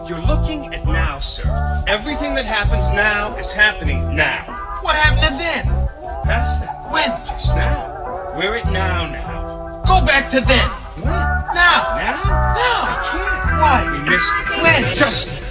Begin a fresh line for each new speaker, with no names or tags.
You're looking at now, sir. Everything that happens now is happening now.
What happened to then?
Past that.
When?
Just now. We're at now.
Go back to then.
When?
Now.
Now?
Now.
I can't.
Why?
We missed it.
When?
Just